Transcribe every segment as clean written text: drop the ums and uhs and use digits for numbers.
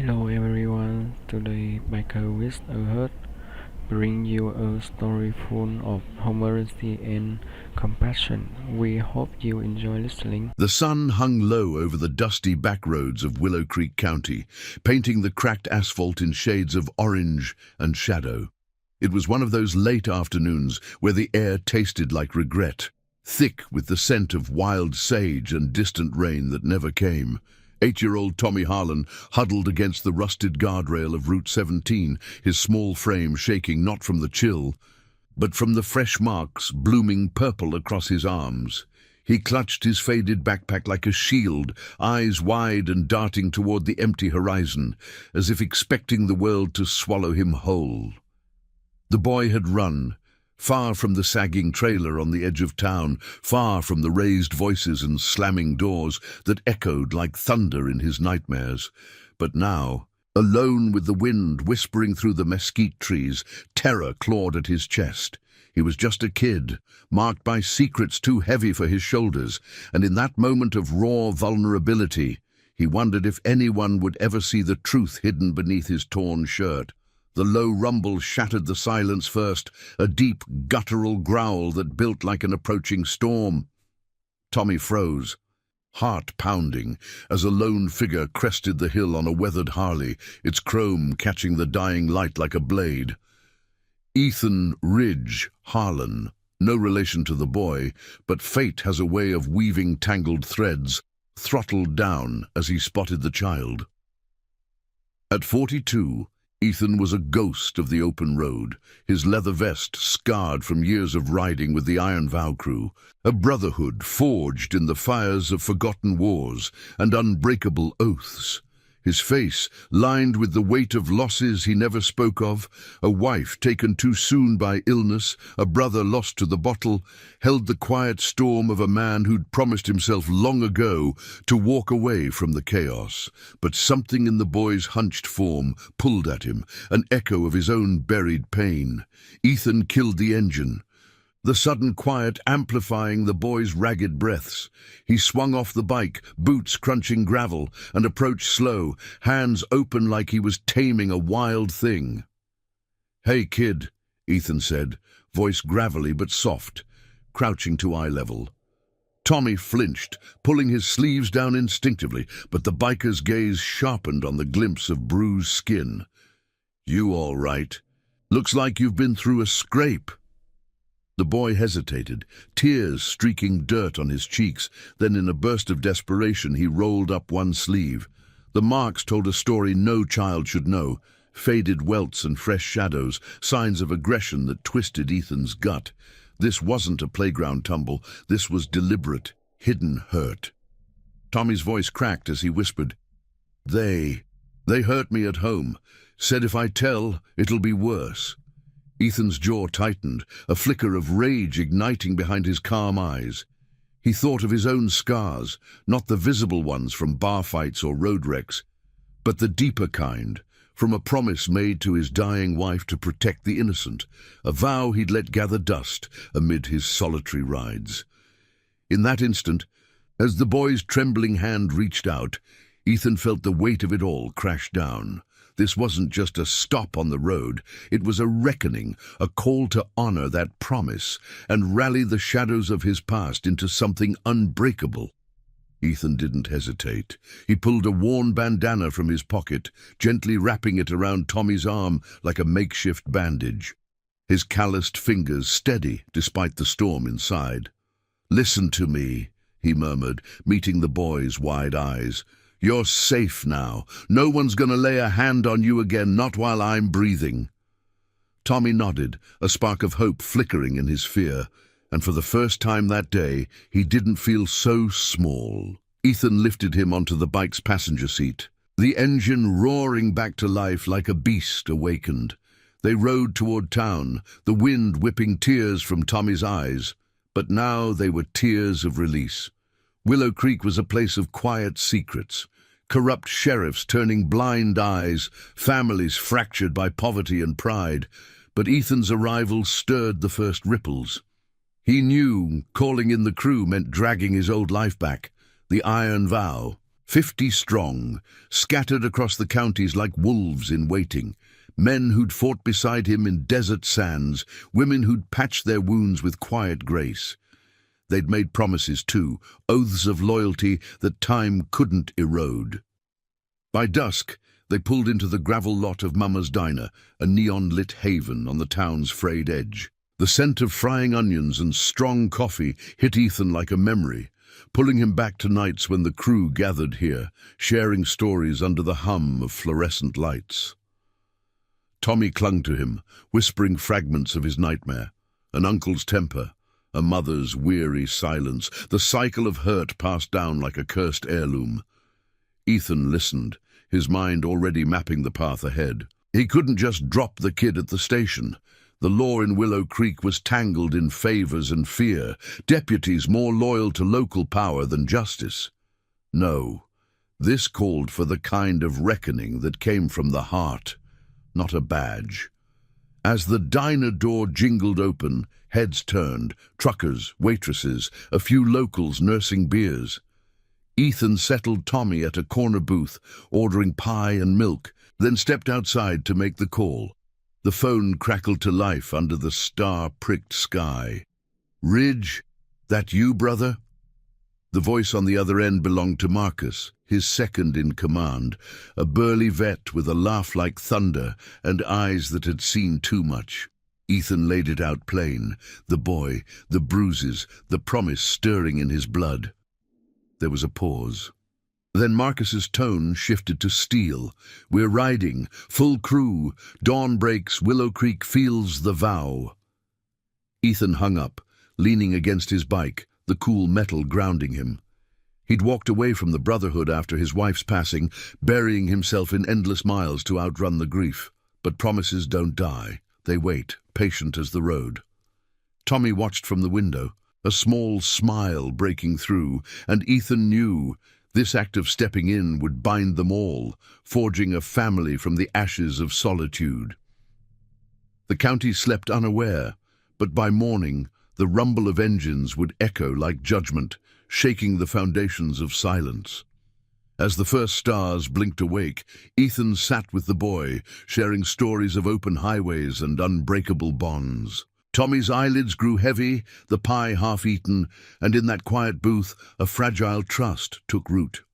Hello everyone, today Biker with a Heart bring you a story full of humanity and compassion. We hope you enjoy listening. The sun hung low over the dusty back roads of Willow Creek County, painting the cracked asphalt in shades of orange and shadow. It was one of those late afternoons where the air tasted like regret, thick with the scent of wild sage and distant rain that never came. 8-year-old Tommy Harlan huddled against the rusted guardrail of Route 17, his small frame shaking not from the chill, but from the fresh marks blooming purple across his arms. He clutched his faded backpack like a shield, eyes wide and darting toward the empty horizon, as if expecting the world to swallow him whole. The boy had run, far from the sagging trailer on the edge of town, far from the raised voices and slamming doors that echoed like thunder in his nightmares. But now, alone with the wind whispering through the mesquite trees, terror clawed at his chest. He was just a kid, marked by secrets too heavy for his shoulders, and in that moment of raw vulnerability, he wondered if anyone would ever see the truth hidden beneath his torn shirt. The low rumble shattered the silence first, a deep, guttural growl that built like an approaching storm. Tommy froze, heart pounding, as a lone figure crested the hill on a weathered Harley, its chrome catching the dying light like a blade. Ethan Ridge Harlan, no relation to the boy, but fate has a way of weaving tangled threads, throttled down as he spotted the child. At 42, Ethan was a ghost of the open road, his leather vest scarred from years of riding with the Iron Vow crew, a brotherhood forged in the fires of forgotten wars and unbreakable oaths. His face lined with the weight of losses he never spoke of, a wife taken too soon by illness, a brother lost to the bottle, held the quiet storm of a man who'd promised himself long ago to walk away from the chaos. But something in the boy's hunched form pulled at him, an echo of his own buried pain. Ethan killed the engine, the sudden quiet amplifying the boy's ragged breaths. He swung off the bike, boots crunching gravel, and approached slow, hands open like he was taming a wild thing. "Hey, kid," Ethan said, voice gravelly but soft, crouching to eye level. Tommy flinched, pulling his sleeves down instinctively, but the biker's gaze sharpened on the glimpse of bruised skin. "You all right? Looks like you've been through a scrape." The boy hesitated, tears streaking dirt on his cheeks. Then in a burst of desperation he rolled up one sleeve. The marks told a story no child should know, faded welts and fresh shadows, signs of aggression that twisted Ethan's gut. This wasn't a playground tumble, this was deliberate, hidden hurt. Tommy's voice cracked as he whispered, They hurt me at home, said if I tell, it'll be worse." Ethan's jaw tightened, a flicker of rage igniting behind his calm eyes. He thought of his own scars, not the visible ones from bar fights or road wrecks, but the deeper kind, from a promise made to his dying wife to protect the innocent, a vow he'd let gather dust amid his solitary rides. In that instant, as the boy's trembling hand reached out, Ethan felt the weight of it all crash down. This wasn't just a stop on the road, it was a reckoning, a call to honor that promise and rally the shadows of his past into something unbreakable. Ethan didn't hesitate. He pulled a worn bandana from his pocket, gently wrapping it around Tommy's arm like a makeshift bandage. His calloused fingers steady despite the storm inside. "Listen to me," he murmured, meeting the boy's wide eyes. "You're safe now. No one's going to lay a hand on you again, not while I'm breathing." Tommy nodded, a spark of hope flickering in his fear, and for the first time that day, he didn't feel so small. Ethan lifted him onto the bike's passenger seat, the engine roaring back to life like a beast awakened. They rode toward town, the wind whipping tears from Tommy's eyes, but now they were tears of release. Willow Creek was a place of quiet secrets, corrupt sheriffs turning blind eyes, families fractured by poverty and pride. But Ethan's arrival stirred the first ripples. He knew calling in the crew meant dragging his old life back, the Iron Vow, 50 strong, scattered across the counties like wolves in waiting. Men who'd fought beside him in desert sands, women who'd patched their wounds with quiet grace. They'd made promises too, oaths of loyalty that time couldn't erode. By dusk, they pulled into the gravel lot of Mama's Diner, a neon-lit haven on the town's frayed edge. The scent of frying onions and strong coffee hit Ethan like a memory, pulling him back to nights when the crew gathered here, sharing stories under the hum of fluorescent lights. Tommy clung to him, whispering fragments of his nightmare, an uncle's temper, a mother's weary silence, the cycle of hurt passed down like a cursed heirloom. Ethan listened, his mind already mapping the path ahead. He couldn't just drop the kid at the station. The law in Willow Creek was tangled in favors and fear, deputies more loyal to local power than justice. No, this called for the kind of reckoning that came from the heart, not a badge. As the diner door jingled open, heads turned, truckers, waitresses, a few locals nursing beers. Ethan settled Tommy at a corner booth, ordering pie and milk, then stepped outside to make the call. The phone crackled to life under the star-pricked sky. "Ridge, that you, brother?" The voice on the other end belonged to Marcus, his second in command, a burly vet with a laugh like thunder and eyes that had seen too much. Ethan laid it out plain, the boy, the bruises, the promise stirring in his blood. There was a pause. Then Marcus's tone shifted to steel. "We're riding, full crew. Dawn breaks, Willow Creek feels the vow." Ethan hung up, leaning against his bike, the cool metal grounding him. He'd walked away from the Brotherhood after his wife's passing, burying himself in endless miles to outrun the grief. But promises don't die. They wait, patient as the road. Tommy watched from the window, a small smile breaking through, and Ethan knew this act of stepping in would bind them all, forging a family from the ashes of solitude. The county slept unaware, but by morning the rumble of engines would echo like judgment, shaking the foundations of silence. As the first stars blinked awake, Ethan sat with the boy, sharing stories of open highways and unbreakable bonds. Tommy's eyelids grew heavy, the pie half-eaten, and in that quiet booth a fragile trust took root.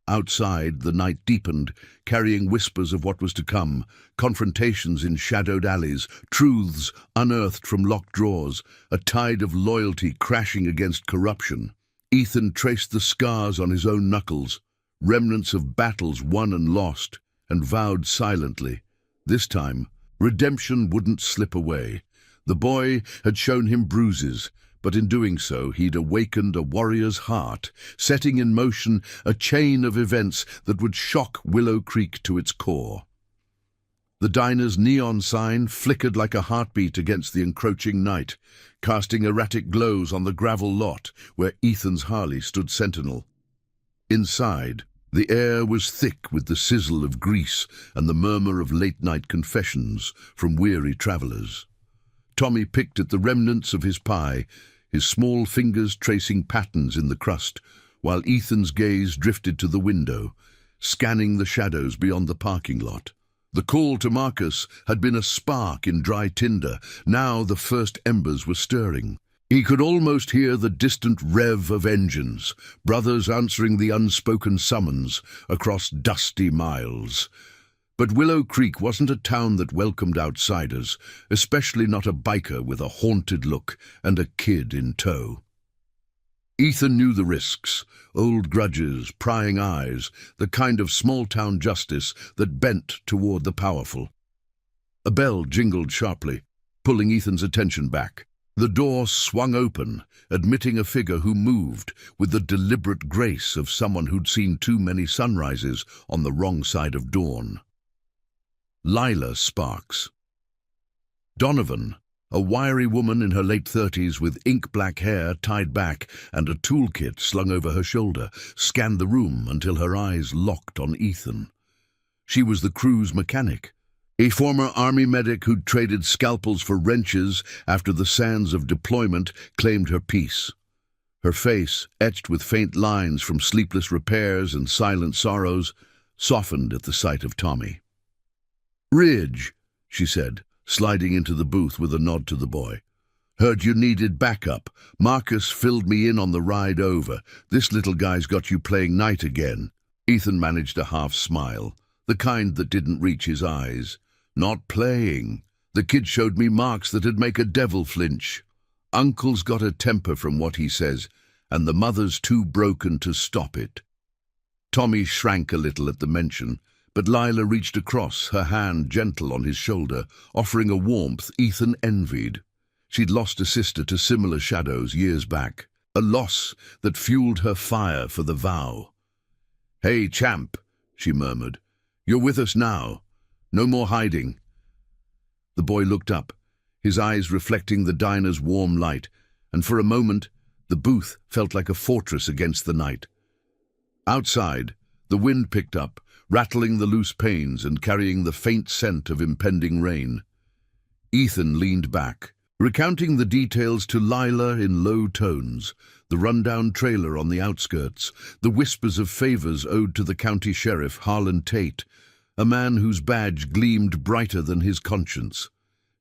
Outside, the night deepened, carrying whispers of what was to come, confrontations in shadowed alleys, truths unearthed from locked drawers, a tide of loyalty crashing against corruption. Ethan traced the scars on his own knuckles, remnants of battles won and lost, and vowed silently, this time, redemption wouldn't slip away. The boy had shown him bruises, but in doing so he'd awakened a warrior's heart, setting in motion a chain of events that would shock Willow Creek to its core. The diner's neon sign flickered like a heartbeat against the encroaching night, casting erratic glows on the gravel lot where Ethan's Harley stood sentinel. Inside, the air was thick with the sizzle of grease and the murmur of late-night confessions from weary travelers. Tommy picked at the remnants of his pie, his small fingers tracing patterns in the crust, while Ethan's gaze drifted to the window, scanning the shadows beyond the parking lot. The call to Marcus had been a spark in dry tinder. Now the first embers were stirring. He could almost hear the distant rev of engines, brothers answering the unspoken summons across dusty miles. But Willow Creek wasn't a town that welcomed outsiders, especially not a biker with a haunted look and a kid in tow. Ethan knew the risks, old grudges, prying eyes, the kind of small-town justice that bent toward the powerful. A bell jingled sharply, pulling Ethan's attention back. The door swung open, admitting a figure who moved with the deliberate grace of someone who'd seen too many sunrises on the wrong side of dawn. Lila Sparks. Donovan, a wiry woman in her late 30s with ink-black hair tied back and a toolkit slung over her shoulder, scanned the room until her eyes locked on Ethan. She was the crew's mechanic, a former army medic who'd traded scalpels for wrenches after the sands of deployment claimed her peace. Her face, etched with faint lines from sleepless repairs and silent sorrows, softened at the sight of Tommy. "Ridge," she said, sliding into the booth with a nod to the boy. "Heard you needed backup. Marcus filled me in on the ride over. This little guy's got you playing night again." Ethan managed a half smile, the kind that didn't reach his eyes. "Not playing. The kid showed me marks that'd make a devil flinch. Uncle's got a temper from what he says, and the mother's too broken to stop it." Tommy shrank a little at the mention, but Lila reached across, her hand gentle on his shoulder, offering a warmth Ethan envied. She'd lost a sister to similar shadows years back, a loss that fueled her fire for the vow. "Hey, champ," she murmured. "You're with us now. No more hiding." The boy looked up, his eyes reflecting the diner's warm light, and for a moment the booth felt like a fortress against the night. Outside, the wind picked up, rattling the loose panes and carrying the faint scent of impending rain. Ethan leaned back, recounting the details to Lila in low tones, the rundown trailer on the outskirts, the whispers of favors owed to the county sheriff, Harlan Tate, a man whose badge gleamed brighter than his conscience.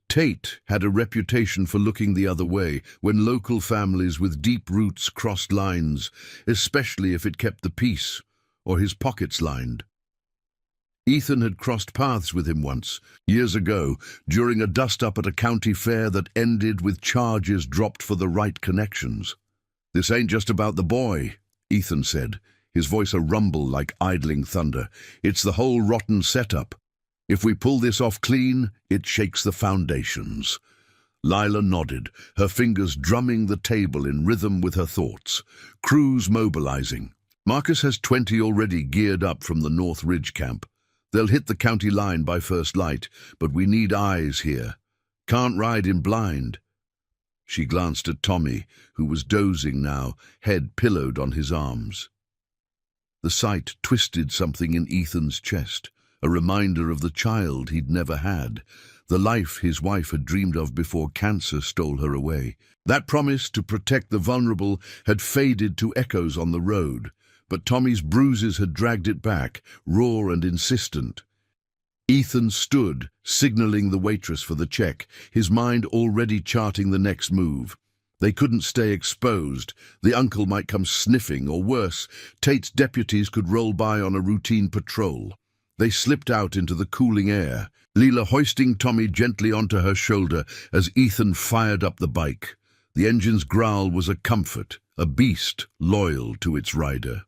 Tate had a reputation for looking the other way when local families with deep roots crossed lines, especially if it kept the peace or his pockets lined. Ethan had crossed paths with him once, years ago, during a dust-up at a county fair that ended with charges dropped for the right connections. "This ain't just about the boy," Ethan said, his voice a rumble like idling thunder. "It's the whole rotten setup. If we pull this off clean, it shakes the foundations." Lila nodded, her fingers drumming the table in rhythm with her thoughts. Crews mobilizing. Marcus has 20 already geared up from the North Ridge camp. They'll hit the county line by first light, but we need eyes here. Can't ride in blind. She glanced at Tommy, who was dozing now, head pillowed on his arms. The sight twisted something in Ethan's chest, a reminder of the child he'd never had, the life his wife had dreamed of before cancer stole her away. That promise to protect the vulnerable had faded to echoes on the road, but Tommy's bruises had dragged it back, raw and insistent. Ethan stood, signaling the waitress for the check, his mind already charting the next move. They couldn't stay exposed. The uncle might come sniffing, or worse, Tate's deputies could roll by on a routine patrol. They slipped out into the cooling air, Leela hoisting Tommy gently onto her shoulder as Ethan fired up the bike. The engine's growl was a comfort, a beast loyal to its rider.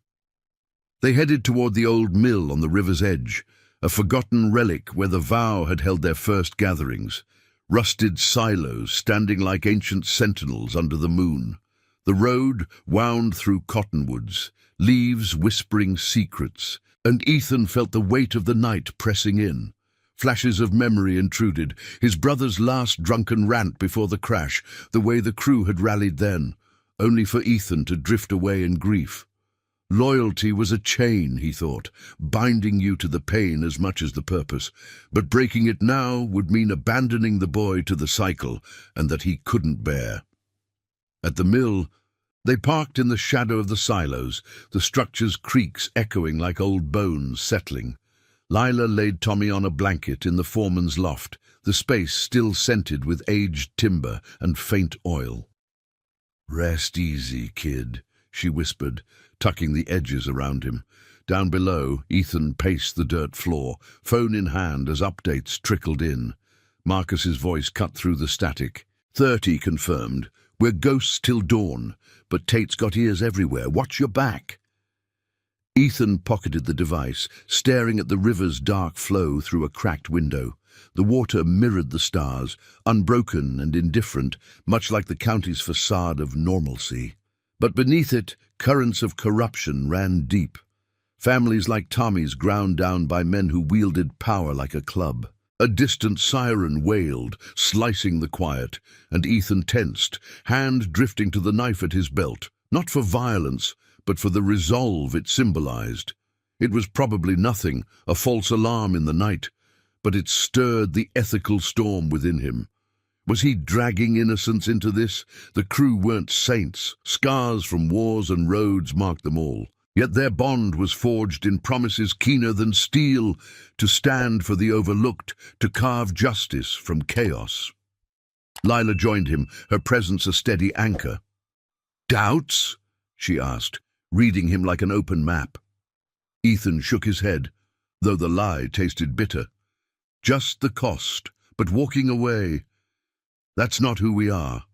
They headed toward the old mill on the river's edge, a forgotten relic where the vow had held their first gatherings. Rusted silos standing like ancient sentinels under the moon. The road wound through cottonwoods, leaves whispering secrets, and Ethan felt the weight of the night pressing in. Flashes of memory intruded, his brother's last drunken rant before the crash, the way the crew had rallied then, only for Ethan to drift away in grief. Loyalty was a chain, he thought, binding you to the pain as much as the purpose, but breaking it now would mean abandoning the boy to the cycle, and that he couldn't bear. At the mill, they parked in the shadow of the silos, the structure's creaks echoing like old bones settling. Lila laid Tommy on a blanket in the foreman's loft, the space still scented with aged timber and faint oil. "Rest easy, kid," she whispered, tucking the edges around him. Down below, Ethan paced the dirt floor, phone in hand as updates trickled in. Marcus's voice cut through the static. 30 confirmed. We're ghosts till dawn, but Tate's got ears everywhere. Watch your back. Ethan pocketed the device, staring at the river's dark flow through a cracked window. The water mirrored the stars, unbroken and indifferent, much like the county's facade of normalcy. But beneath it, currents of corruption ran deep. Families like Tommy's ground down by men who wielded power like a club. A distant siren wailed, slicing the quiet, and Ethan tensed, hand drifting to the knife at his belt, not for violence, but for the resolve it symbolized. It was probably nothing, a false alarm in the night, but it stirred the ethical storm within him. Was he dragging innocence into this? The crew weren't saints. Scars from wars and roads marked them all. Yet their bond was forged in promises keener than steel, to stand for the overlooked, to carve justice from chaos. Lila joined him, her presence a steady anchor. "Doubts?" she asked, reading him like an open map. Ethan shook his head, though the lie tasted bitter. "Just the cost, but walking away. That's not who we are."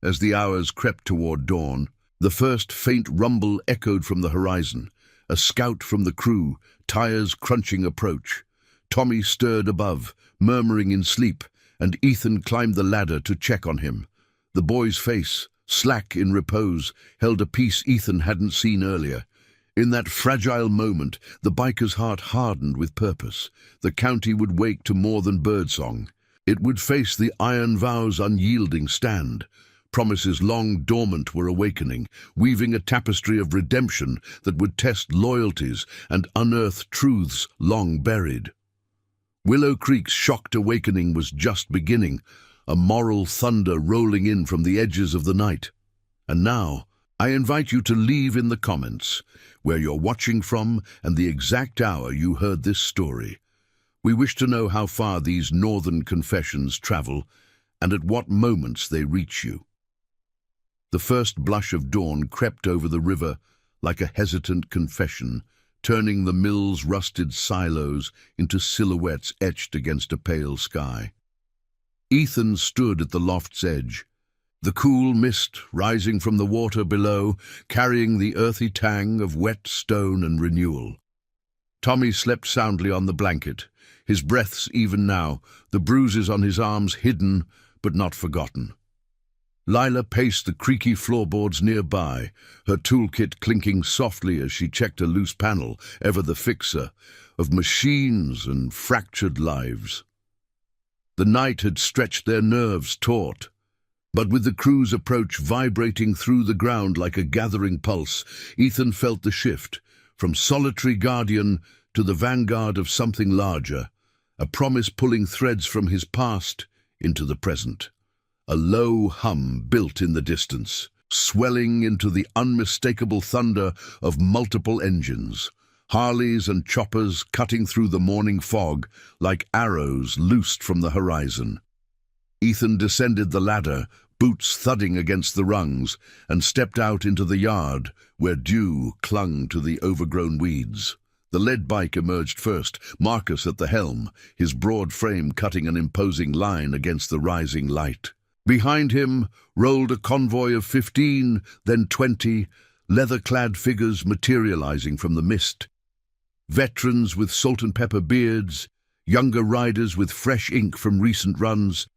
As the hours crept toward dawn, the first faint rumble echoed from the horizon. A scout from the crew, tires crunching approach. Tommy stirred above, murmuring in sleep, and Ethan climbed the ladder to check on him. The boy's face, slack in repose, held a peace Ethan hadn't seen earlier. In that fragile moment, the biker's heart hardened with purpose. The county would wake to more than birdsong. It would face the iron vow's unyielding stand. Promises long dormant were awakening, weaving a tapestry of redemption that would test loyalties and unearth truths long buried. Willow Creek's shocked awakening was just beginning, a moral thunder rolling in from the edges of the night. And now, I invite you to leave in the comments where you're watching from and the exact hour you heard this story. We wish to know how far these northern confessions travel and at what moments they reach you. The first blush of dawn crept over the river like a hesitant confession, turning the mill's rusted silos into silhouettes etched against a pale sky. Ethan stood at the loft's edge, the cool mist rising from the water below, carrying the earthy tang of wet stone and renewal. Tommy slept soundly on the blanket, his breaths even now, the bruises on his arms hidden but not forgotten. Lila paced the creaky floorboards nearby, her toolkit clinking softly as she checked a loose panel, ever the fixer, of machines and fractured lives. The night had stretched their nerves taut, but with the crew's approach vibrating through the ground like a gathering pulse, Ethan felt the shift, from solitary guardian to the vanguard of something larger, a promise pulling threads from his past into the present. A low hum built in the distance, swelling into the unmistakable thunder of multiple engines, Harleys and choppers cutting through the morning fog like arrows loosed from the horizon. Ethan descended the ladder, boots thudding against the rungs, and stepped out into the yard where dew clung to the overgrown weeds. The lead bike emerged first, Marcus at the helm, his broad frame cutting an imposing line against the rising light. Behind him rolled a convoy of 15, then 20, leather-clad figures materializing from the mist. Veterans with salt-and-pepper beards, younger riders with fresh ink from recent runs,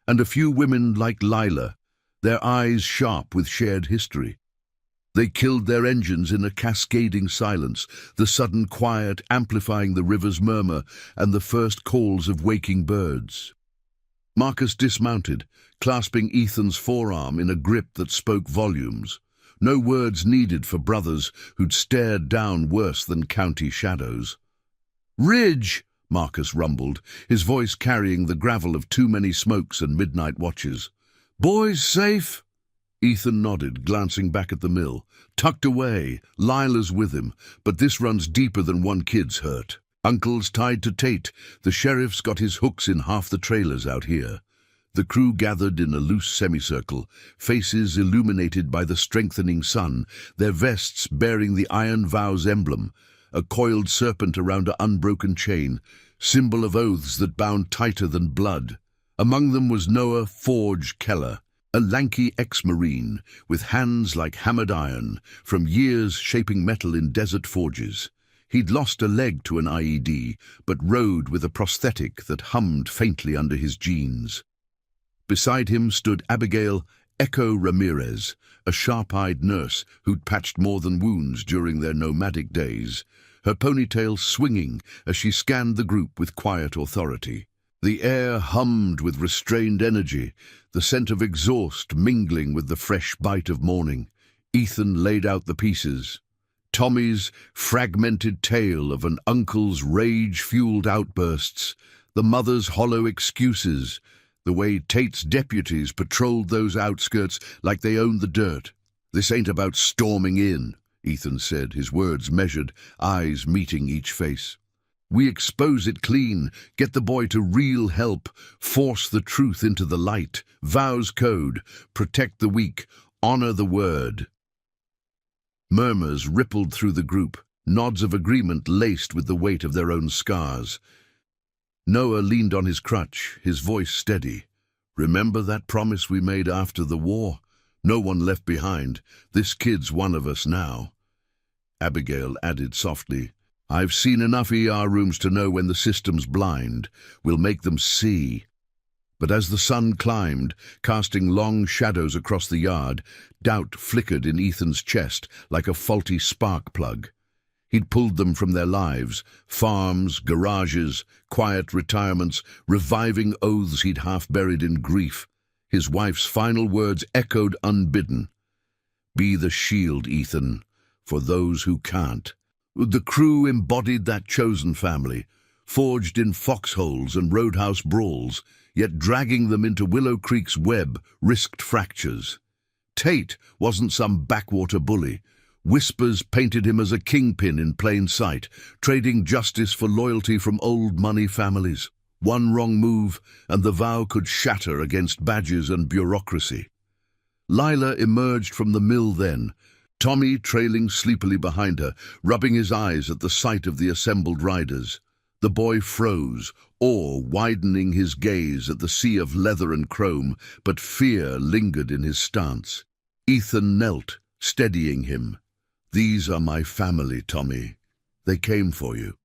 and a few women like Lila, their eyes sharp with shared history. They killed their engines in a cascading silence, the sudden quiet amplifying the river's murmur and the first calls of waking birds. Marcus dismounted, clasping Ethan's forearm in a grip that spoke volumes. No words needed for brothers who'd stared down worse than county shadows. "Ridge!" Marcus rumbled, his voice carrying the gravel of too many smokes and midnight watches. "Boys safe?" Ethan nodded, glancing back at the mill. "Tucked away, Lila's with him, but this runs deeper than one kid's hurt. Uncle's tied to Tate, the sheriff's got his hooks in half the trailers out here." The crew gathered in a loose semicircle, faces illuminated by the strengthening sun, their vests bearing the Iron Vow's emblem, a coiled serpent around an unbroken chain, symbol of oaths that bound tighter than blood. Among them was Noah Forge Keller, a lanky ex-marine with hands like hammered iron, from years shaping metal in desert forges. He'd lost a leg to an IED, but rode with a prosthetic that hummed faintly under his jeans. Beside him stood Abigail Echo Ramirez, a sharp-eyed nurse who'd patched more than wounds during their nomadic days, her ponytail swinging as she scanned the group with quiet authority. The air hummed with restrained energy, the scent of exhaust mingling with the fresh bite of morning. Ethan laid out the pieces. Tommy's fragmented tale of an uncle's rage-fueled outbursts, the mother's hollow excuses, The way Tate's deputies patrolled those outskirts like they owned the dirt. "This ain't about storming in," Ethan said, his words measured, eyes meeting each face. "We expose it clean, get the boy to real help, force the truth into the light, vows code, protect the weak, honor the word." Murmurs rippled through the group, nods of agreement laced with the weight of their own scars. Noah leaned on his crutch, his voice steady. "Remember that promise we made after the war? No one left behind. This kid's one of us now." Abigail added softly, "I've seen enough ER rooms to know when the system's blind. We'll make them see." But as the sun climbed, casting long shadows across the yard, doubt flickered in Ethan's chest like a faulty spark plug. He'd pulled them from their lives, farms, garages, quiet retirements, reviving oaths he'd half buried in grief. His wife's final words echoed unbidden. "Be the shield, Ethan, for those who can't." The crew embodied that chosen family, forged in foxholes and roadhouse brawls, yet dragging them into Willow Creek's web risked fractures. Tate wasn't some backwater bully. Whispers painted him as a kingpin in plain sight, trading justice for loyalty from old money families. One wrong move, and the vow could shatter against badges and bureaucracy. Lila emerged from the mill then, Tommy trailing sleepily behind her, rubbing his eyes at the sight of the assembled riders. The boy froze, awe widening his gaze at the sea of leather and chrome, but fear lingered in his stance. Ethan knelt, steadying him. "These are my family, Tommy. They came for you."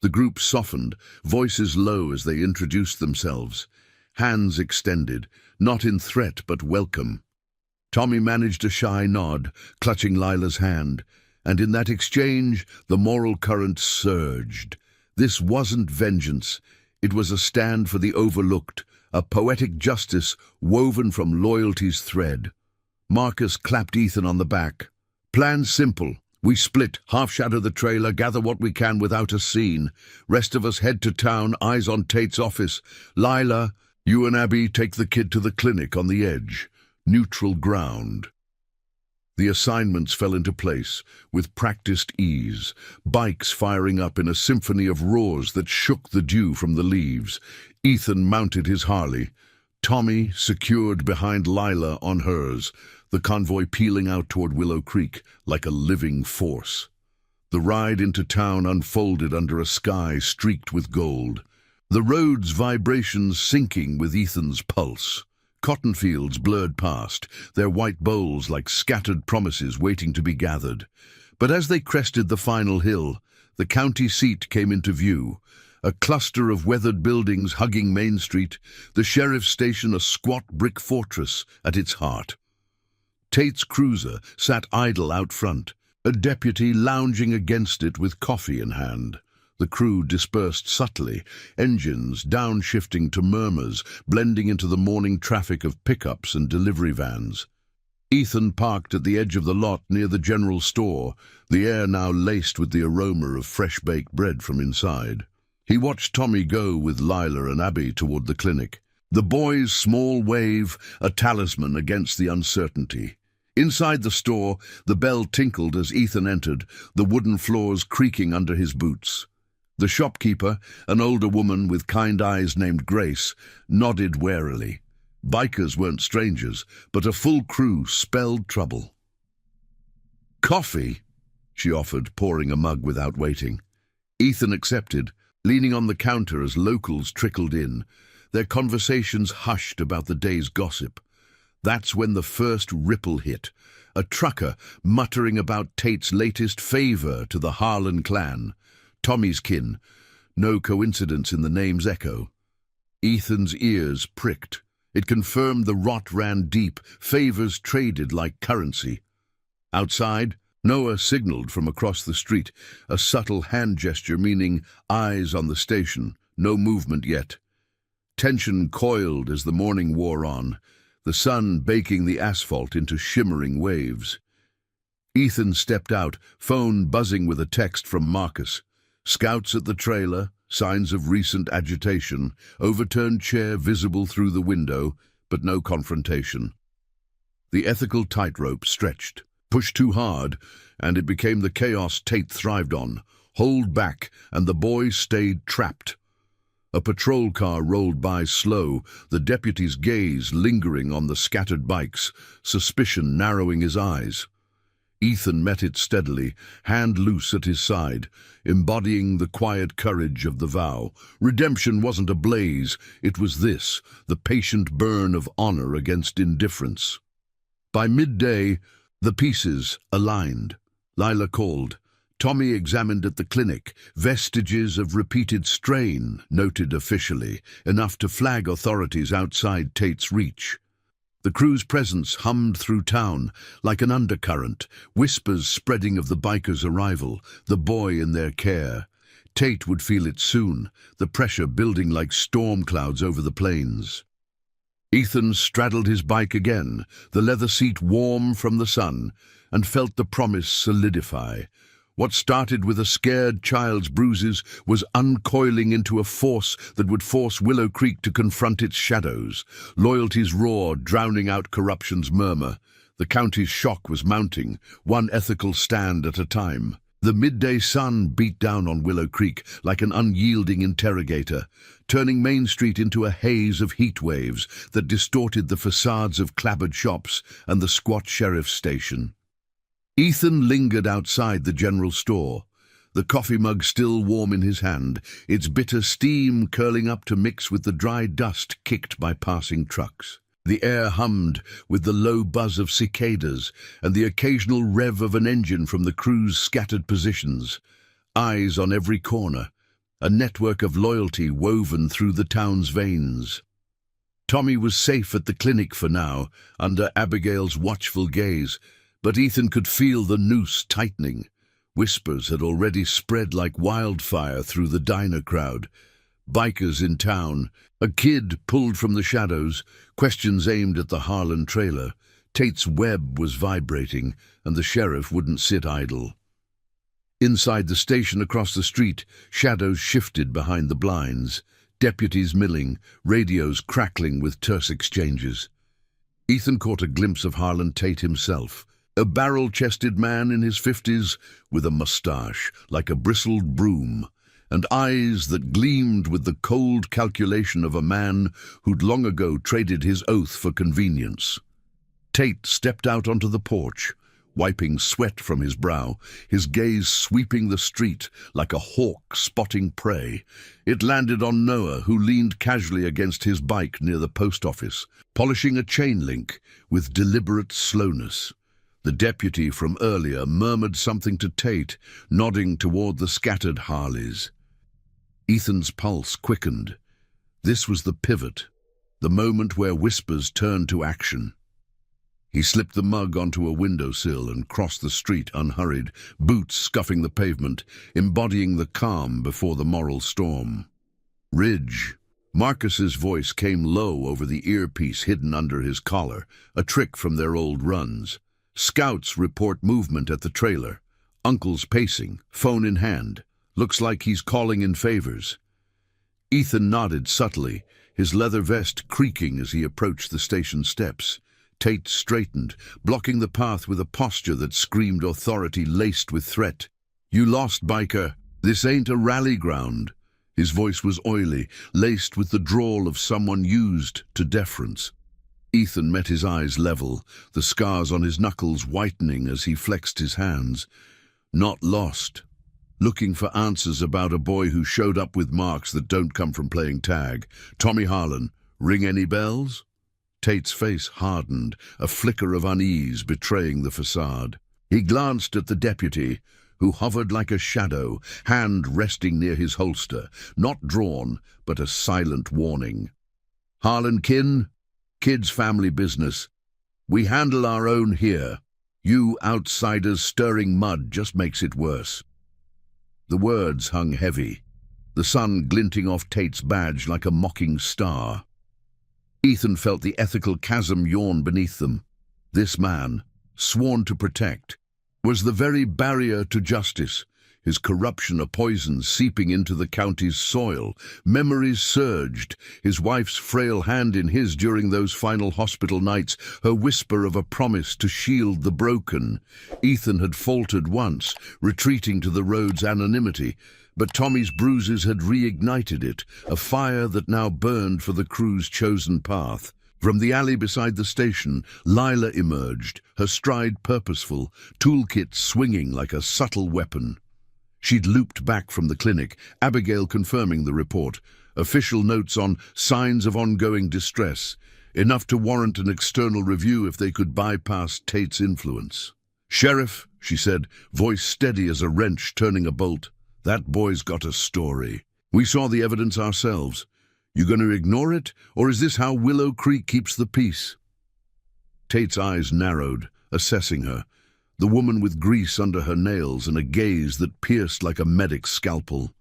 The group softened, voices low as they introduced themselves. Hands extended, not in threat but welcome. Tommy managed a shy nod, clutching Lila's hand, and in that exchange the moral current surged. This wasn't vengeance. It was a stand for the overlooked, a poetic justice woven from loyalty's thread. Marcus clapped Ethan on the back. "Plan's simple. We split, half-shadow the trailer, gather what we can without a scene. Rest of us head to town, eyes on Tate's office. Lila, you and Abby take the kid to the clinic on the edge. Neutral ground." The assignments fell into place, with practiced ease, bikes firing up in a symphony of roars that shook the dew from the leaves. Ethan mounted his Harley. Tommy secured behind Lila on hers, the convoy peeling out toward Willow Creek like a living force. The ride into town unfolded under a sky streaked with gold, the road's vibrations syncing with Ethan's pulse. Cotton fields blurred past, their white bowls like scattered promises waiting to be gathered. But as they crested the final hill, the county seat came into view, a cluster of weathered buildings hugging Main Street, the sheriff's station a squat brick fortress at its heart. Tate's cruiser sat idle out front, a deputy lounging against it with coffee in hand. The crew dispersed subtly, engines downshifting to murmurs, blending into the morning traffic of pickups and delivery vans. Ethan parked at the edge of the lot near the general store, the air now laced with the aroma of fresh-baked bread from inside. He watched Tommy go with Lila and Abby toward the clinic. The boy's small wave, a talisman against the uncertainty. Inside the store, the bell tinkled as Ethan entered, the wooden floors creaking under his boots. The shopkeeper, an older woman with kind eyes named Grace, nodded warily. Bikers weren't strangers, but a full crew spelled trouble. "Coffee?" she offered, pouring a mug without waiting. Ethan accepted, leaning on the counter as locals trickled in, their conversations hushed about the day's gossip. That's when the first ripple hit, a trucker muttering about Tate's latest favor to the Harlan clan. Tommy's kin. No coincidence in the name's echo. Ethan's ears pricked. It confirmed the rot ran deep, favors traded like currency. Outside, Noah signaled from across the street, a subtle hand gesture meaning eyes on the station, no movement yet. Tension coiled as the morning wore on, the sun baking the asphalt into shimmering waves. Ethan stepped out, phone buzzing with a text from Marcus. "Scouts at the trailer. signs of recent agitation, overturned chair visible through the window, but no confrontation. The ethical tightrope stretched. Push too hard, and it became the chaos Tate thrived on. Hold back, and the boy stayed trapped. A patrol car rolled by slow, the deputy's gaze lingering on the scattered bikes, suspicion narrowing his eyes. Ethan met it steadily, hand loose at his side, embodying the quiet courage of the vow. Redemption wasn't a blaze, it was this, the patient burn of honor against indifference. By midday, the pieces aligned. Lila called. Tommy examined at the clinic, vestiges of repeated strain, noted officially, enough to flag authorities outside Tate's reach. The crew's presence hummed through town, like an undercurrent, whispers spreading of the bikers' arrival, the boy in their care. Tate would feel it soon, the pressure building like storm clouds over the plains. Ethan straddled his bike again, the leather seat warm from the sun, and felt the promise solidify. What started with a scared child's bruises was uncoiling into a force that would force Willow Creek to confront its shadows. Loyalty's roar drowning out corruption's murmur. The county's shock was mounting, one ethical stand at a time. The midday sun beat down on Willow Creek like an unyielding interrogator, turning Main Street into a haze of heat waves that distorted the facades of clabbered shops and the squat sheriff's station. Ethan lingered outside the general store, the coffee mug still warm in his hand, its bitter steam curling up to mix with the dry dust kicked by passing trucks. The air hummed with the low buzz of cicadas and the occasional rev of an engine from the crew's scattered positions. Eyes on every corner, a network of loyalty woven through the town's veins. Tommy was safe at the clinic for now, under Abigail's watchful gaze, but Ethan could feel the noose tightening. Whispers had already spread like wildfire through the diner crowd. Bikers in town, a kid pulled from the shadows, questions aimed at the Harlan trailer. Tate's web was vibrating, and the sheriff wouldn't sit idle. Inside the station across the street, shadows shifted behind the blinds, deputies milling, radios crackling with terse exchanges. Ethan caught a glimpse of Harlan Tate himself, a barrel-chested man in his 50s with a mustache like a bristled broom, and eyes that gleamed with the cold calculation of a man who'd long ago traded his oath for convenience. Tate stepped out onto the porch, wiping sweat from his brow, his gaze sweeping the street like a hawk spotting prey. It landed on Noah, who leaned casually against his bike near the post office, polishing a chain link with deliberate slowness. The deputy from earlier murmured something to Tate, nodding toward the scattered Harleys. Ethan's pulse quickened. This was the pivot, the moment where whispers turned to action. He slipped the mug onto a windowsill and crossed the street unhurried, boots scuffing the pavement, embodying the calm before the moral storm. Ridge. Marcus's voice came low over the earpiece hidden under his collar, a trick from their old runs. Scouts report movement at the trailer. Uncle's pacing, phone in hand. Looks like he's calling in favors. Ethan nodded subtly, his leather vest creaking as he approached the station steps. Tate straightened, blocking the path with a posture that screamed authority laced with threat. "You lost, biker. This ain't a rally ground." His voice was oily, laced with the drawl of someone used to deference. Ethan met his eyes level, the scars on his knuckles whitening as he flexed his hands. Not lost. Looking for answers about a boy who showed up with marks that don't come from playing tag. Tommy Harlan. Ring any bells? Tate's face hardened, a flicker of unease betraying the facade. He glanced at the deputy, who hovered like a shadow, hand resting near his holster, not drawn, but a silent warning. "Harlan kin? Kid's family business. We handle our own here. You outsiders stirring mud just makes it worse." The words hung heavy, the sun glinting off Tate's badge like a mocking star. Ethan felt the ethical chasm yawn beneath them. This man, sworn to protect, was the very barrier to justice, his corruption a poison seeping into the county's soil. Memories surged, his wife's frail hand in his during those final hospital nights, her whisper of a promise to shield the broken. Ethan had faltered once, retreating to the road's anonymity, but Tommy's bruises had reignited it, a fire that now burned for the crew's chosen path. From the alley beside the station, Lila emerged, her stride purposeful, toolkit swinging like a subtle weapon. She'd looped back from the clinic, Abigail confirming the report. Official notes on signs of ongoing distress, enough to warrant an external review if they could bypass Tate's influence. "Sheriff," she said, voice steady as a wrench turning a bolt, "that boy's got a story. We saw the evidence ourselves. You going to ignore it, or is this how Willow Creek keeps the peace?" Tate's eyes narrowed, assessing her, the woman with grease under her nails and a gaze that pierced like a medic's scalpel.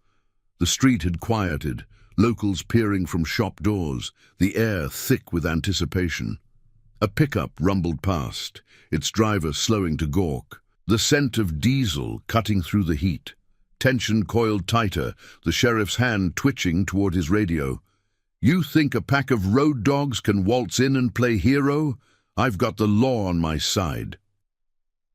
The street had quieted, locals peering from shop doors, the air thick with anticipation. A pickup rumbled past, its driver slowing to gawk, the scent of diesel cutting through the heat. Tension coiled tighter, the sheriff's hand twitching toward his radio. "You think a pack of road dogs can waltz in and play hero? I've got the law on my side."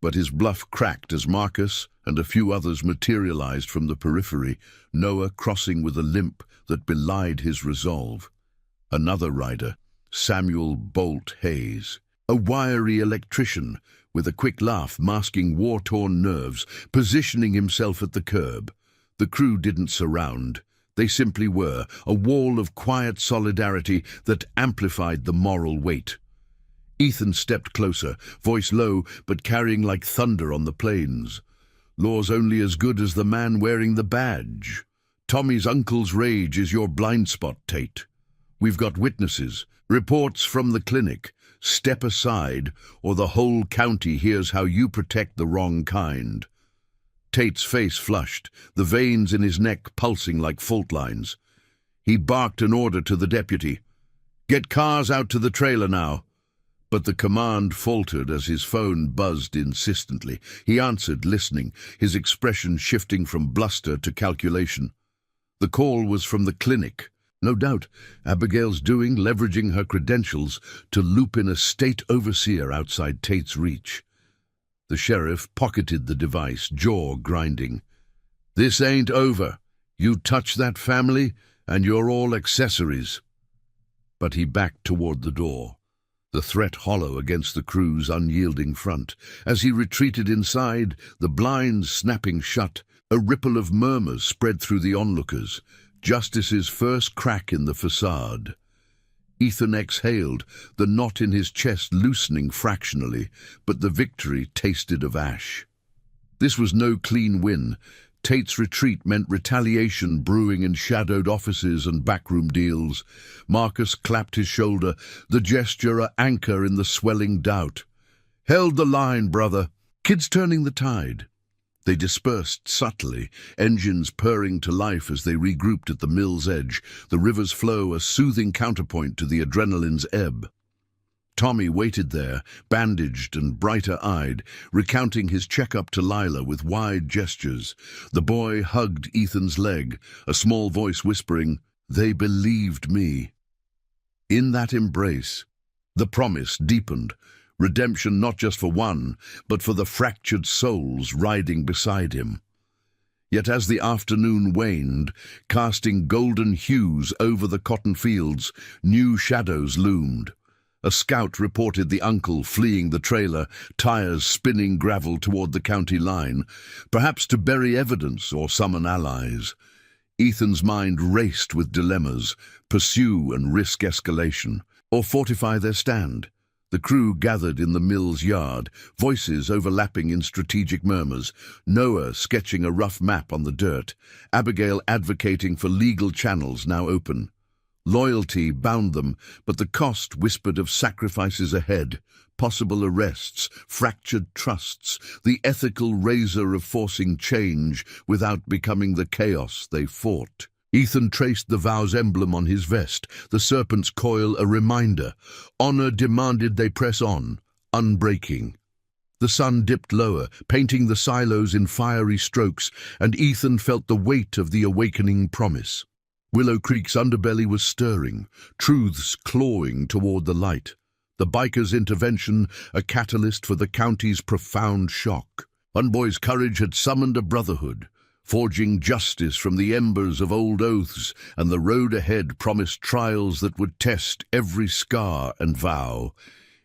But his bluff cracked as Marcus and a few others materialized from the periphery, Noah crossing with a limp that belied his resolve. Another rider, Samuel Bolt Hayes, a wiry electrician with a quick laugh masking war-torn nerves, positioning himself at the curb. The crew didn't surround. They simply were, a wall of quiet solidarity that amplified the moral weight. Ethan stepped closer, voice low but carrying like thunder on the plains. "Law's only as good as the man wearing the badge. Tommy's uncle's rage is your blind spot, Tate. We've got witnesses, reports from the clinic. Step aside, or the whole county hears how you protect the wrong kind." Tate's face flushed, the veins in his neck pulsing like fault lines. He barked an order to the deputy. "Get cars out to the trailer now." But the command faltered as his phone buzzed insistently. He answered, listening, his expression shifting from bluster to calculation. The call was from the clinic. No doubt, Abigail's doing, leveraging her credentials to loop in a state overseer outside Tate's reach. The sheriff pocketed the device, jaw grinding. "This ain't over. You touch that family, and you're all accessories." But he backed toward the door, the threat hollow against the crew's unyielding front. As he retreated inside, the blinds snapping shut, a ripple of murmurs spread through the onlookers. Justice's first crack in the facade. Ethan exhaled, the knot in his chest loosening fractionally, but the victory tasted of ash. This was no clean win. Tate's retreat meant retaliation brewing in shadowed offices and backroom deals. Marcus clapped his shoulder, the gesture a anchor in the swelling doubt. "Held the line, brother." Kids turning the tide. They dispersed subtly, engines purring to life as they regrouped at the mill's edge, the river's flow a soothing counterpoint to the adrenaline's ebb. Tommy waited there, bandaged and brighter-eyed, recounting his checkup to Lila with wide gestures. The boy hugged Ethan's leg, a small voice whispering, "They believed me." In that embrace, the promise deepened, redemption not just for one, but for the fractured souls riding beside him. Yet as the afternoon waned, casting golden hues over the cotton fields, new shadows loomed. A scout reported the uncle fleeing the trailer, tires spinning gravel toward the county line, perhaps to bury evidence or summon allies. Ethan's mind raced with dilemmas, pursue and risk escalation, or fortify their stand. The crew gathered in the mill's yard, voices overlapping in strategic murmurs, Noah sketching a rough map on the dirt, Abigail advocating for legal channels now open. Loyalty bound them, but the cost whispered of sacrifices ahead, possible arrests, fractured trusts, the ethical razor of forcing change without becoming the chaos they fought. Ethan traced the vow's emblem on his vest, the serpent's coil a reminder. Honor demanded they press on, unbreaking. The sun dipped lower, painting the silos in fiery strokes, and Ethan felt the weight of the awakening promise. Willow Creek's underbelly was stirring, truths clawing toward the light. The bikers' intervention, a catalyst for the county's profound shock. One boy's courage had summoned a brotherhood, forging justice from the embers of old oaths, and the road ahead promised trials that would test every scar and vow.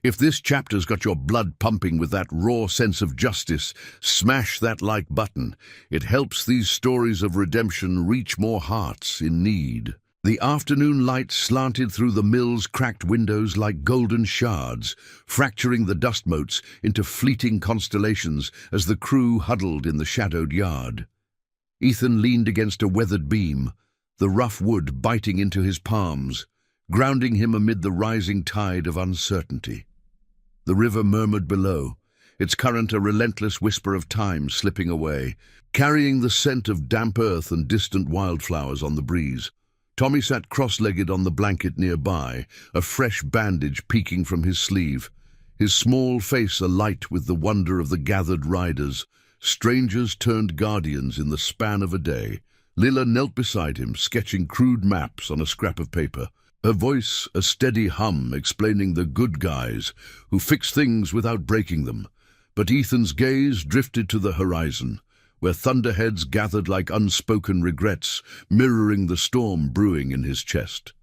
If this chapter's got your blood pumping with that raw sense of justice, smash that like button. It helps these stories of redemption reach more hearts in need. The afternoon light slanted through the mill's cracked windows like golden shards, fracturing the dust motes into fleeting constellations as the crew huddled in the shadowed yard. Ethan leaned against a weathered beam, the rough wood biting into his palms, grounding him amid the rising tide of uncertainty. The river murmured below, its current a relentless whisper of time slipping away, carrying the scent of damp earth and distant wildflowers on the breeze. Tommy sat cross-legged on the blanket nearby, a fresh bandage peeking from his sleeve, his small face alight with the wonder of the gathered riders, strangers turned guardians in the span of a day. Lila knelt beside him, sketching crude maps on a scrap of paper, her voice a steady hum explaining the good guys who fix things without breaking them. But Ethan's gaze drifted to the horizon, where thunderheads gathered like unspoken regrets, mirroring the storm brewing in his chest.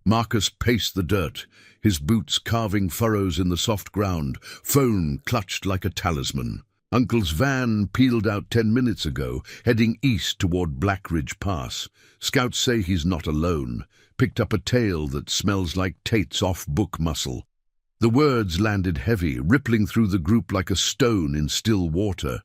Marcus paced the dirt, his boots carving furrows in the soft ground, phone clutched like a talisman. Uncle's van peeled out 10 minutes ago, heading east toward Blackridge Pass. Scouts say he's not alone. Picked up a tale that smells like Tate's off-book muscle. The words landed heavy, rippling through the group like a stone in still water.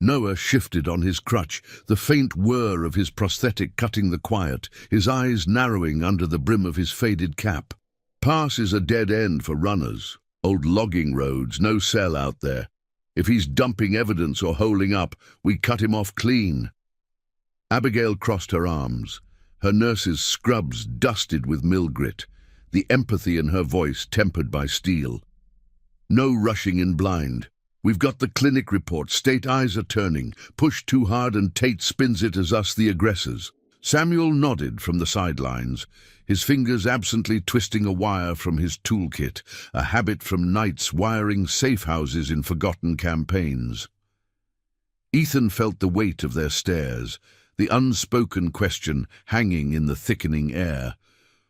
Noah shifted on his crutch, the faint whir of his prosthetic cutting the quiet, his eyes narrowing under the brim of his faded cap. Pass is a dead end for runners. Old logging roads, no cell out there. If he's dumping evidence or holing up, we cut him off clean. Abigail crossed her arms, her nurse's scrubs dusted with mill grit, the empathy in her voice tempered by steel. No rushing in blind. We've got the clinic report. State eyes are turning. Push too hard and Tate spins it as us the aggressors. Samuel nodded from the sidelines, his fingers absently twisting a wire from his toolkit, a habit from nights wiring safe houses in forgotten campaigns. Ethan felt the weight of their stares, the unspoken question hanging in the thickening air.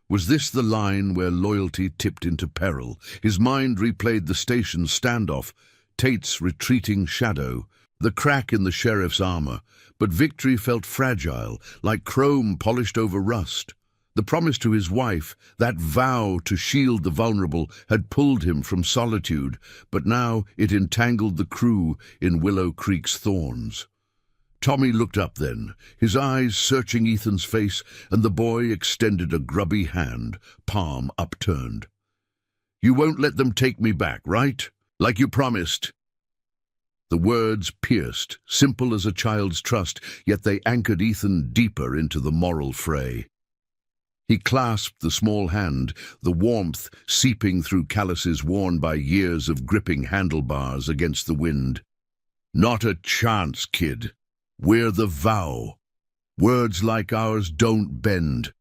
Was this the line where loyalty tipped into peril? His mind replayed the station's standoff, Tate's retreating shadow, the crack in the sheriff's armor, but victory felt fragile, like chrome polished over rust. The promise to his wife, that vow to shield the vulnerable, had pulled him from solitude, but now it entangled the crew in Willow Creek's thorns. Tommy looked up then, his eyes searching Ethan's face, and the boy extended a grubby hand, palm upturned. "You won't let them take me back, right? Like you promised." The words pierced, simple as a child's trust, yet they anchored Ethan deeper into the moral fray. He clasped the small hand, the warmth seeping through calluses worn by years of gripping handlebars against the wind. "Not a chance, kid. We're the vow. Words like ours don't bend."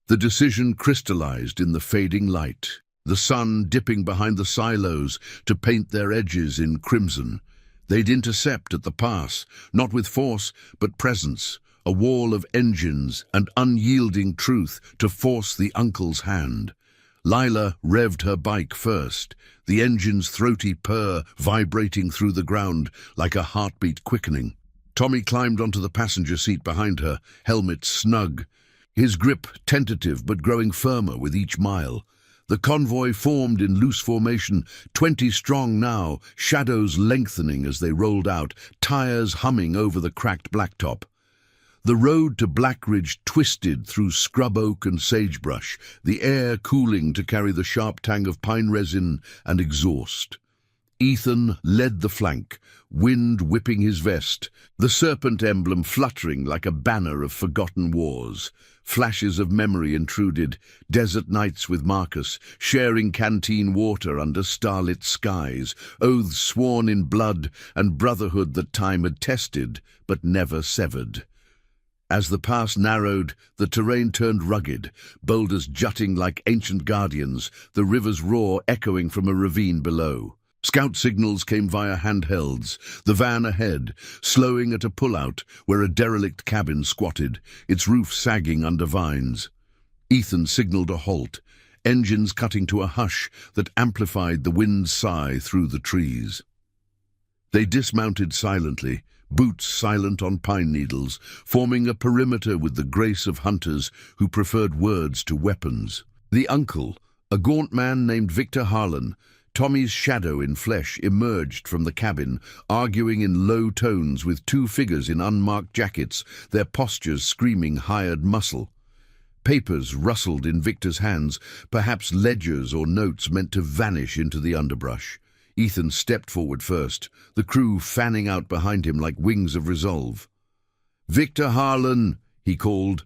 The decision crystallized in the fading light, the sun dipping behind the silos to paint their edges in crimson. They'd intercept at the pass, not with force, but presence, a wall of engines and unyielding truth to force the uncle's hand. Lila revved her bike first, the engine's throaty purr vibrating through the ground like a heartbeat quickening. Tommy climbed onto the passenger seat behind her, helmet snug, his grip tentative but growing firmer with each mile. The convoy formed in loose formation, 20 strong now, shadows lengthening as they rolled out, tires humming over the cracked blacktop. The road to Blackridge twisted through scrub oak and sagebrush, the air cooling to carry the sharp tang of pine resin and exhaust. Ethan led the flank, wind whipping his vest, the serpent emblem fluttering like a banner of forgotten wars. Flashes of memory intruded, desert nights with Marcus, sharing canteen water under starlit skies, oaths sworn in blood, and brotherhood that time had tested, but never severed. As the pass narrowed, the terrain turned rugged, boulders jutting like ancient guardians, the river's roar echoing from a ravine below. Scout signals came via handhelds, the van ahead, slowing at a pullout where a derelict cabin squatted, its roof sagging under vines. Ethan signaled a halt, engines cutting to a hush that amplified the wind's sigh through the trees. They dismounted silently, boots silent on pine needles, forming a perimeter with the grace of hunters who preferred words to weapons. The uncle, a gaunt man named Victor Harlan, Tommy's shadow in flesh, emerged from the cabin, arguing in low tones with two figures in unmarked jackets, their postures screaming hired muscle. Papers rustled in Victor's hands, perhaps ledgers or notes meant to vanish into the underbrush. Ethan stepped forward first, the crew fanning out behind him like wings of resolve. "Victor Harlan," he called,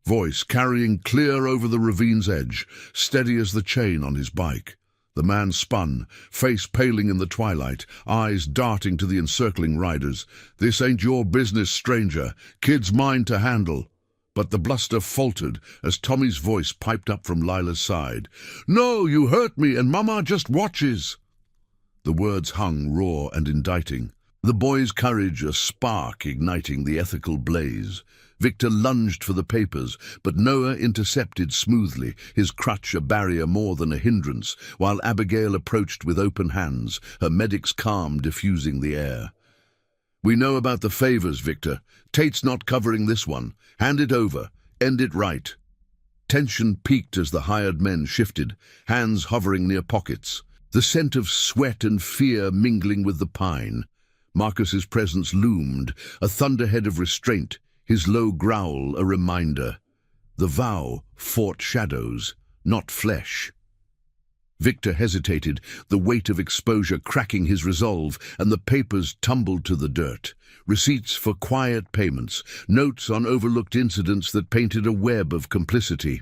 voice carrying clear over the ravine's edge, steady as the chain on his bike. The man spun, face paling in the twilight, eyes darting to the encircling riders. "This ain't your business, stranger. Kid's mine to handle." But the bluster faltered as Tommy's voice piped up from Lila's side. "No, you hurt me, and Mama just watches." The words hung raw and indicting, the boy's courage a spark igniting the ethical blaze. Victor lunged for the papers, but Noah intercepted smoothly, his crutch a barrier more than a hindrance, while Abigail approached with open hands, her medic's calm diffusing the air. "We know about the favors, Victor. Tate's not covering this one. Hand it over. End it right." Tension peaked as the hired men shifted, hands hovering near pockets, the scent of sweat and fear mingling with the pine. Marcus's presence loomed, a thunderhead of restraint, his low growl a reminder. The vow fought shadows, not flesh. Victor hesitated, the weight of exposure cracking his resolve, and the papers tumbled to the dirt. Receipts for quiet payments, notes on overlooked incidents that painted a web of complicity.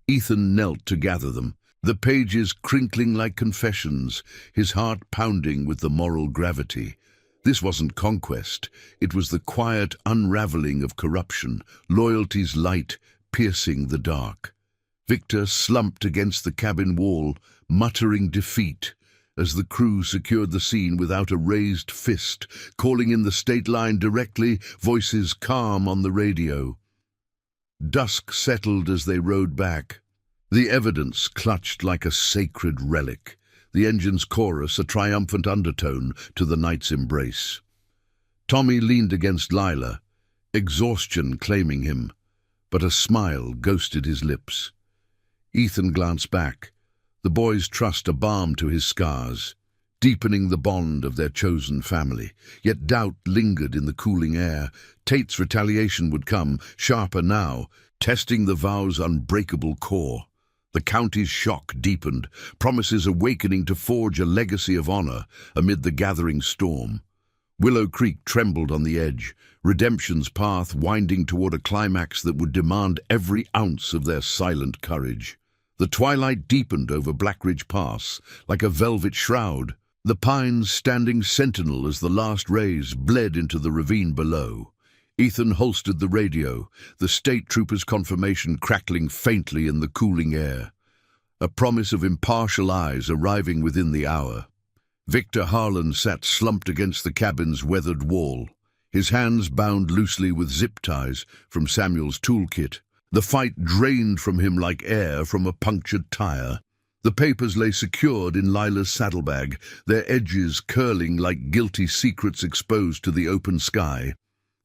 Ethan knelt to gather them, the pages crinkling like confessions, his heart pounding with the moral gravity. This wasn't conquest, it was the quiet unraveling of corruption, loyalty's light piercing the dark. Victor slumped against the cabin wall, muttering defeat, as the crew secured the scene without a raised fist, calling in the state line directly, voices calm on the radio. Dusk settled as they rode back. The evidence clutched like a sacred relic, the engine's chorus a triumphant undertone to the night's embrace. Tommy leaned against Lila, exhaustion claiming him, but a smile ghosted his lips. Ethan glanced back, the boy's trust a balm to his scars, deepening the bond of their chosen family. Yet doubt lingered in the cooling air. Tate's retaliation would come, sharper now, testing the vow's unbreakable core. The county's shock deepened, promises awakening to forge a legacy of honor amid the gathering storm. Willow Creek trembled on the edge, redemption's path winding toward a climax that would demand every ounce of their silent courage. The twilight deepened over Blackridge Pass, like a velvet shroud, the pines standing sentinel as the last rays bled into the ravine below. Ethan holstered the radio, the state trooper's confirmation crackling faintly in the cooling air. A promise of impartial eyes arriving within the hour. Victor Harlan sat slumped against the cabin's weathered wall, his hands bound loosely with zip ties from Samuel's toolkit. The fight drained from him like air from a punctured tire. The papers lay secured in Lila's saddlebag, their edges curling like guilty secrets exposed to the open sky.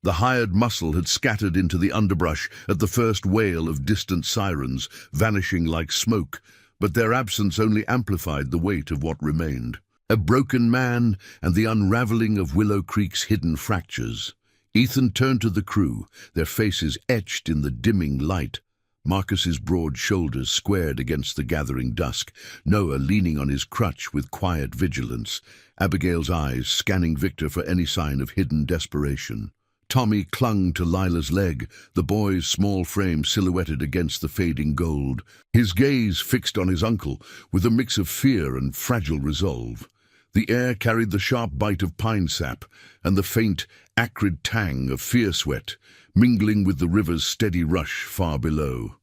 The hired muscle had scattered into the underbrush at the first wail of distant sirens, vanishing like smoke, but their absence only amplified the weight of what remained. A broken man and the unraveling of Willow Creek's hidden fractures. Ethan turned to the crew, their faces etched in the dimming light. Marcus's broad shoulders squared against the gathering dusk, Noah leaning on his crutch with quiet vigilance, Abigail's eyes scanning Victor for any sign of hidden desperation. Tommy clung to Lila's leg, the boy's small frame silhouetted against the fading gold, his gaze fixed on his uncle with a mix of fear and fragile resolve. The air carried the sharp bite of pine sap and the faint, acrid tang of fear sweat, mingling with the river's steady rush far below.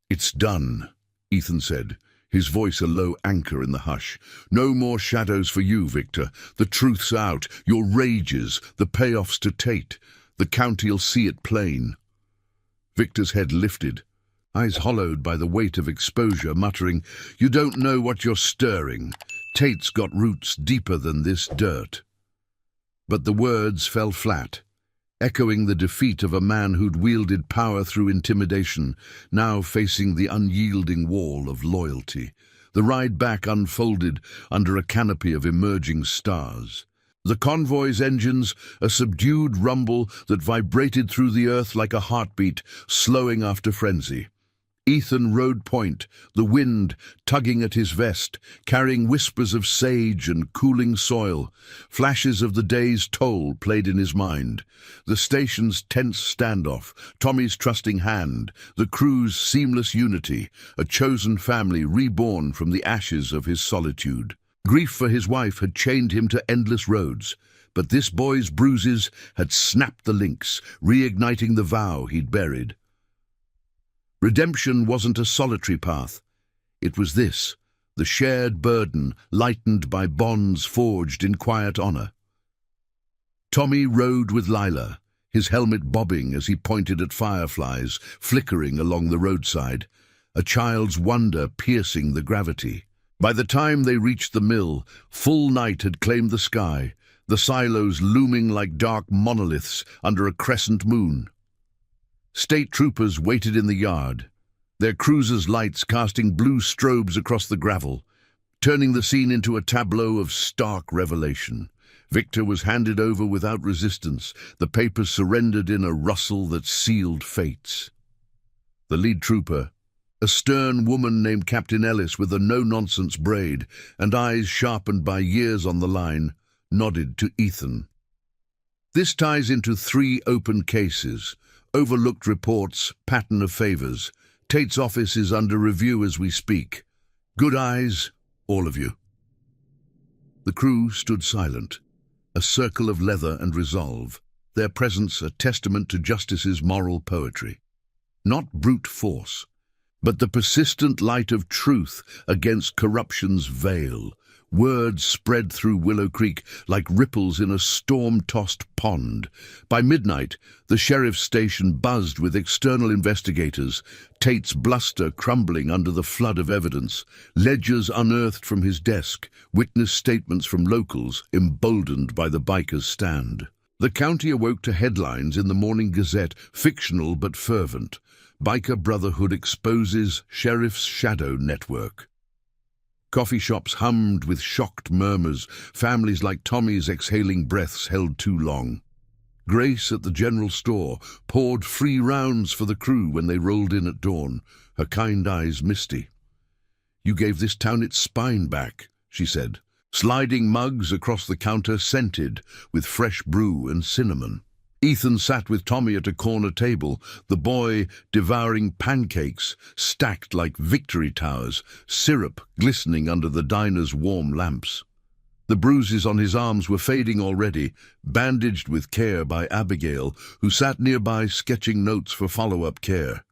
"It's done," Ethan said, his voice a low anchor in the hush. "No more shadows for you, Victor. The truth's out, your rages, the payoffs to Tate. The county'll see it plain." Victor's head lifted, eyes hollowed by the weight of exposure, muttering, "You don't know what you're stirring. Tate's got roots deeper than this dirt." But the words fell flat, echoing the defeat of a man who'd wielded power through intimidation, now facing the unyielding wall of loyalty. The ride back unfolded under a canopy of emerging stars. The convoy's engines, a subdued rumble that vibrated through the earth like a heartbeat, slowing after frenzy. Ethan rode point, the wind tugging at his vest, carrying whispers of sage and cooling soil. Flashes of the day's toll played in his mind. The station's tense standoff, Tommy's trusting hand, the crew's seamless unity, a chosen family reborn from the ashes of his solitude. Grief for his wife had chained him to endless roads, but this boy's bruises had snapped the links, reigniting the vow he'd buried. Redemption wasn't a solitary path. It was this, the shared burden lightened by bonds forged in quiet honor. Tommy rode with Lila, his helmet bobbing as he pointed at fireflies flickering along the roadside, a child's wonder piercing the gravity. By the time they reached the mill, full night had claimed the sky, the silos looming like dark monoliths under a crescent moon. State troopers waited in the yard, their cruisers' lights casting blue strobes across the gravel, turning the scene into a tableau of stark revelation. Victor was handed over without resistance, the papers surrendered in a rustle that sealed fates. The lead trooper, a stern woman named Captain Ellis with a no-nonsense braid and eyes sharpened by years on the line, nodded to Ethan. "This ties into 3 open cases. Overlooked reports, pattern of favors. Tate's office is under review as we speak. Good eyes, all of you." The crew stood silent, a circle of leather and resolve, their presence a testament to justice's moral poetry. Not brute force, but the persistent light of truth against corruption's veil. Words spread through Willow Creek like ripples in a storm-tossed pond. By midnight, the sheriff's station buzzed with external investigators, Tate's bluster crumbling under the flood of evidence, ledgers unearthed from his desk, witness statements from locals emboldened by the biker's stand. The county awoke to headlines in the Morning Gazette, fictional but fervent. Biker Brotherhood exposes sheriff's shadow network. Coffee shops hummed with shocked murmurs, families like Tommy's exhaling breaths held too long. Grace at the general store poured free rounds for the crew when they rolled in at dawn, her kind eyes misty. "You gave this town its spine back," she said, sliding mugs across the counter scented with fresh brew and cinnamon. Ethan sat with Tommy at a corner table, the boy devouring pancakes stacked like victory towers, syrup glistening under the diner's warm lamps. The bruises on his arms were fading already, bandaged with care by Abigail, who sat nearby sketching notes for follow-up care.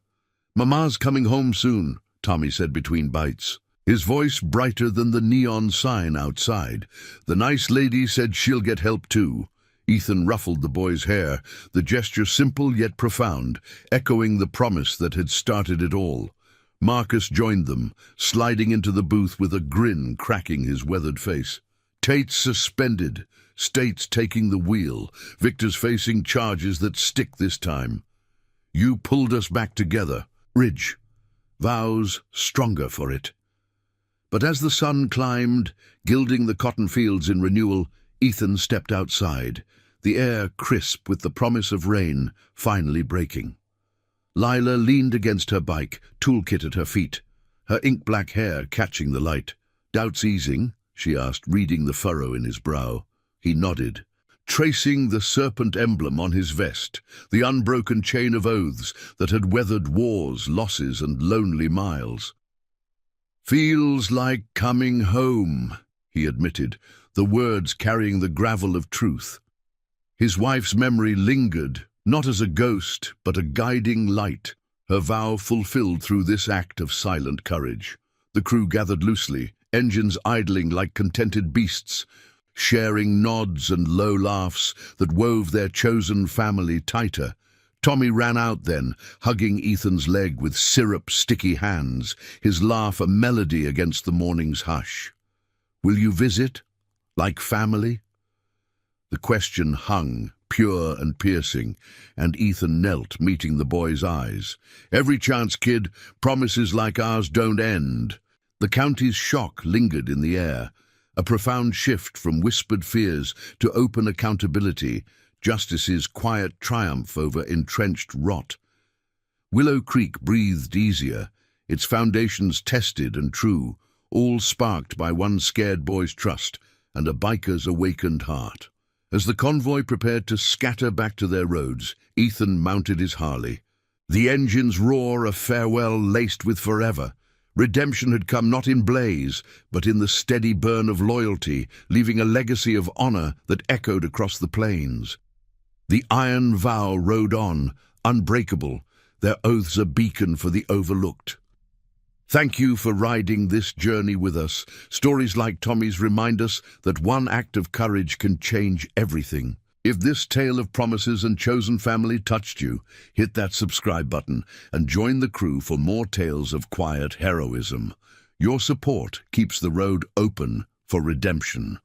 "Mama's coming home soon," Tommy said between bites, his voice brighter than the neon sign outside. "The nice lady said she'll get help too." Ethan ruffled the boy's hair, the gesture simple yet profound, echoing the promise that had started it all. Marcus joined them, sliding into the booth with a grin cracking his weathered face. "Tate's suspended, State's taking the wheel, Victor's facing charges that stick this time. You pulled us back together, Ridge. Vows stronger for it." But as the sun climbed, gilding the cotton fields in renewal, Ethan stepped outside, the air crisp with the promise of rain finally breaking. Lila leaned against her bike, toolkit at her feet, her ink-black hair catching the light. "Doubts easing?" she asked, reading the furrow in his brow. He nodded, tracing the serpent emblem on his vest, the unbroken chain of oaths that had weathered wars, losses, and lonely miles. "Feels like coming home," he admitted, the words carrying the gravel of truth. His wife's memory lingered, not as a ghost, but a guiding light, her vow fulfilled through this act of silent courage. The crew gathered loosely, engines idling like contented beasts, sharing nods and low laughs that wove their chosen family tighter. Tommy ran out then, hugging Ethan's leg with syrup-sticky hands, his laugh a melody against the morning's hush. "Will you visit? Like family?" The question hung, pure and piercing, and Ethan knelt, meeting the boy's eyes. "Every chance, kid. Promises like ours don't end." The county's shock lingered in the air, a profound shift from whispered fears to open accountability, justice's quiet triumph over entrenched rot. Willow Creek breathed easier, its foundations tested and true, all sparked by one scared boy's trust and a biker's awakened heart. As the convoy prepared to scatter back to their roads, Ethan mounted his Harley. The engine's roar a farewell laced with forever. Redemption had come not in blaze, but in the steady burn of loyalty, leaving a legacy of honor that echoed across the plains. The iron vow rode on, unbreakable, their oaths a beacon for the overlooked. Thank you for riding this journey with us. Stories like Tommy's remind us that one act of courage can change everything. If this tale of promises and chosen family touched you, hit that subscribe button and join the crew for more tales of quiet heroism. Your support keeps the road open for redemption.